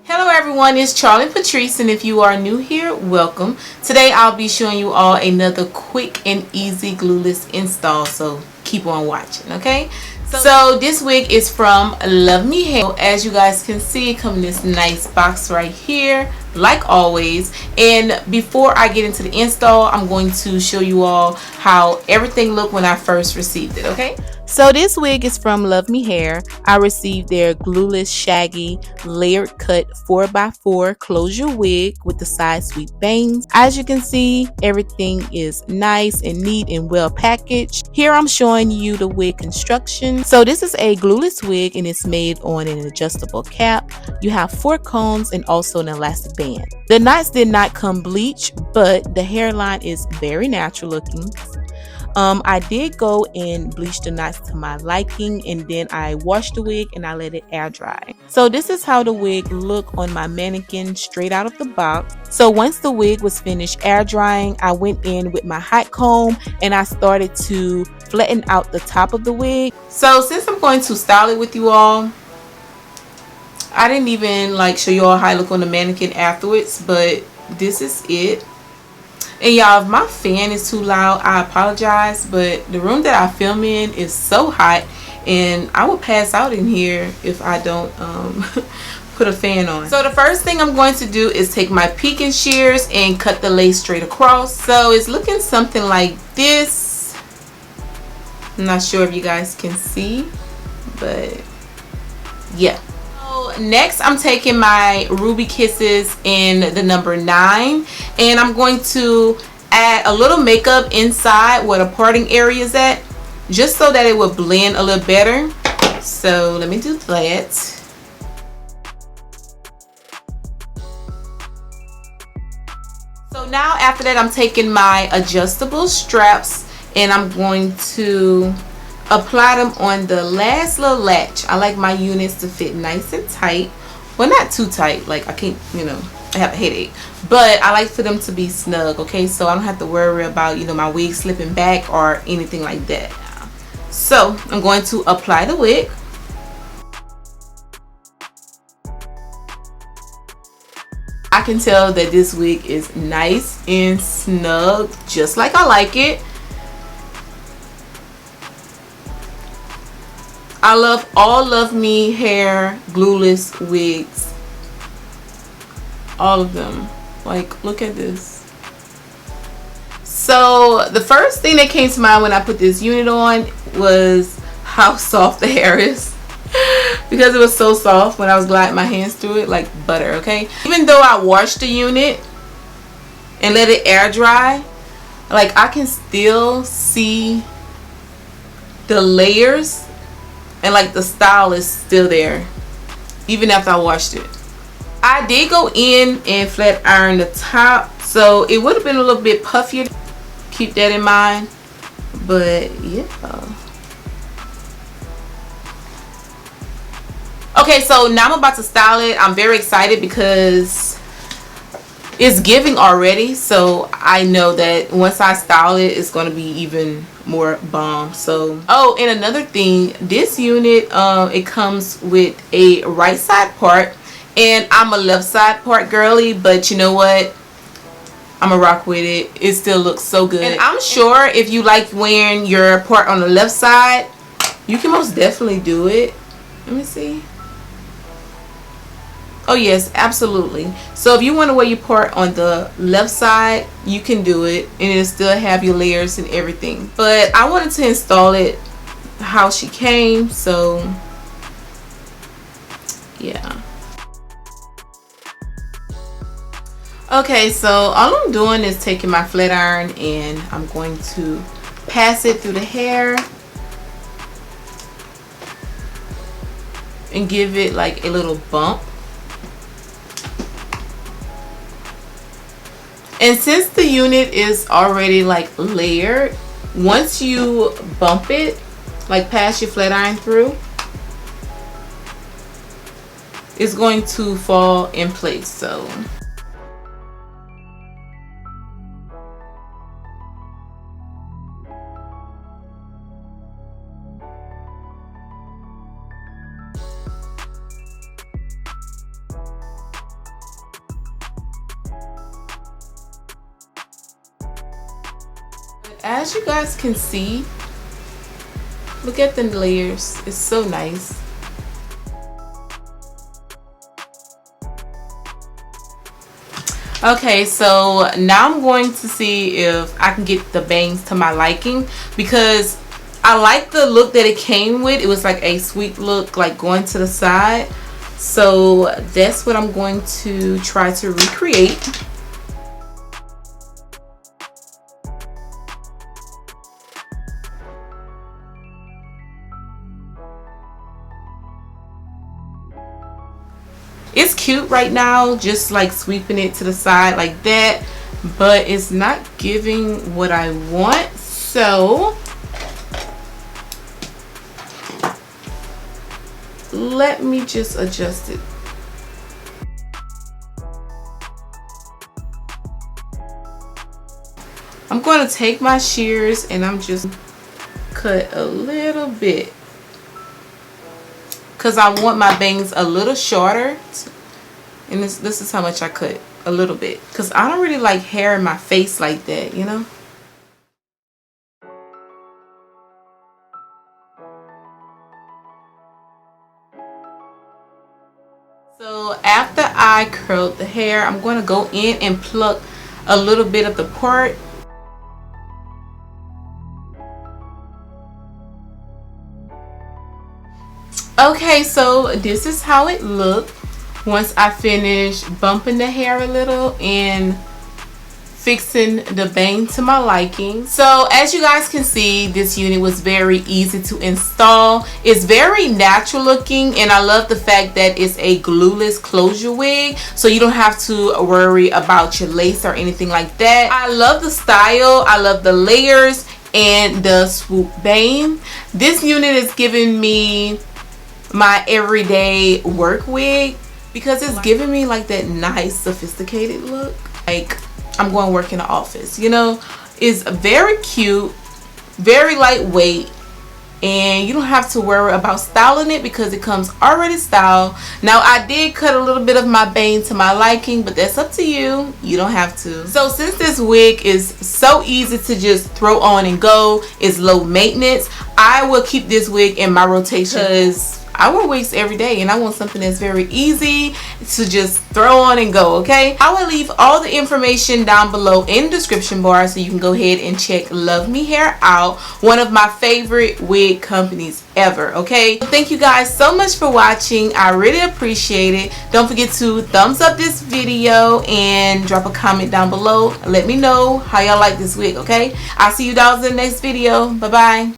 Hello everyone, it's Charlion Patrice, and if you are new here, welcome. Today I'll be showing you all another quick and easy glueless install, so keep on watching, okay? So this wig is from Luvme Hair. As you guys can see, it comes in this nice box right here, like always. And before I get into the install, I'm going to show you all how everything looked when I first received it, okay? So this wig is from Luvme Hair. I received their Glueless Shaggy layered cut 4x4 closure wig with the side sweep bangs. As you can see, everything is nice and neat and well packaged. Here I'm showing you the wig construction. So this is a glueless wig and it's made on an adjustable cap. You have 4 combs and also an elastic band. The knots did not come bleached, but the hairline is very natural looking. I did go and bleach the knots to my liking, and then I washed the wig and I let it air dry. So this is how the wig looked on my mannequin straight out of the box. So once the wig was finished air drying, I went in with my hot comb and I started to flatten out the top of the wig. So since I'm going to style it with you all, I didn't even show you all how I look on the mannequin afterwards, but this is it. And y'all, if my fan is too loud, I apologize, but the room that I film in is so hot and I will pass out in here if I don't put a fan on. So the first thing I'm going to do is take my peeking shears and cut the lace straight across. So it's looking something like this. I'm not sure if you guys can see, but yeah. Next, I'm taking my Ruby Kisses in the number 9, and I'm going to add a little makeup inside where the parting area is at, just so that it will blend a little better. So let me do that. So now after that, I'm taking my adjustable straps and I'm going to apply them on the last little latch. I like my units to fit nice and tight. Well, not too tight, like I can't, I have a headache, but I like for them to be snug, okay? So I don't have to worry about, my wig slipping back or anything like that. So I'm going to apply the wig. I can tell that this wig is nice and snug, just like I like it. I love all Luvme Hair glueless wigs. All of them. Look at this. So the first thing that came to mind when I put this unit on was how soft the hair is. Because it was so soft when I was gliding my hands through it like butter, okay? Even though I washed the unit and let it air dry, I can still see the layers. And the style is still there even after I washed it. I did go in and flat iron the top, so it would have been a little bit puffier. Keep that in mind. But yeah. Okay, so now I'm about to style it. I'm very excited because it's giving already, so I know that once I style it, it's going to be even more bomb. So and another thing, this unit it comes with a right side part, and I'm a left side part girly, but you know what, I'm gonna rock with it. It still looks so good, and I'm sure if you like wearing your part on the left side, you can most definitely do it. Let me see. Oh yes, absolutely. So if you want to wear your part on the left side, you can do it and it'll still have your layers and everything. But I wanted to install it how she came, so yeah. Okay, so all I'm doing is taking my flat iron and I'm going to pass it through the hair and give it a little bump. And since the unit is already layered, once you bump it, pass your flat iron through, it's going to fall in place. So as you guys can see, look at the layers. It's so nice. Okay, so now I'm going to see if I can get the bangs to my liking, because I like the look that it came with. It was like a sweet look, like going to the side. So that's what I'm going to try to recreate. It's cute right now, just like sweeping it to the side like that, but it's not giving what I want. So let me just adjust it. I'm going to take my shears and I'm just cut a little bit, because I want my bangs a little shorter. And this is how much I cut, a little bit, because I don't really like hair in my face like that, you know. So after I curled the hair, I'm going to go in and pluck a little bit of the part. Okay, so this is how it looked once I finish bumping the hair a little and fixing the bang to my liking. So as you guys can see, this unit was very easy to install. It's very natural looking, and I love the fact that it's a glueless closure wig, so you don't have to worry about your lace or anything like that. I love the style, I love the layers and the swoop bang. This unit is giving me my everyday work wig, because it's giving me like that nice sophisticated look, like I'm going to work in the office, you know. It's very cute, very lightweight, and you don't have to worry about styling it because it comes already styled. Now I did cut a little bit of my bang to my liking, but that's up to you. You don't have to. So since this wig is so easy to just throw on and go, it's low maintenance, I will keep this wig in my rotation, because I wear wigs every day and I want something that's very easy to just throw on and go, okay? I will leave all the information down below in the description bar, so you can go ahead and check Luvme Hair out, one of my favorite wig companies ever, okay? Thank you guys so much for watching. I really appreciate it. Don't forget to thumbs up this video and drop a comment down below. Let me know how y'all like this wig, okay? I'll see you guys in the next video. Bye-bye.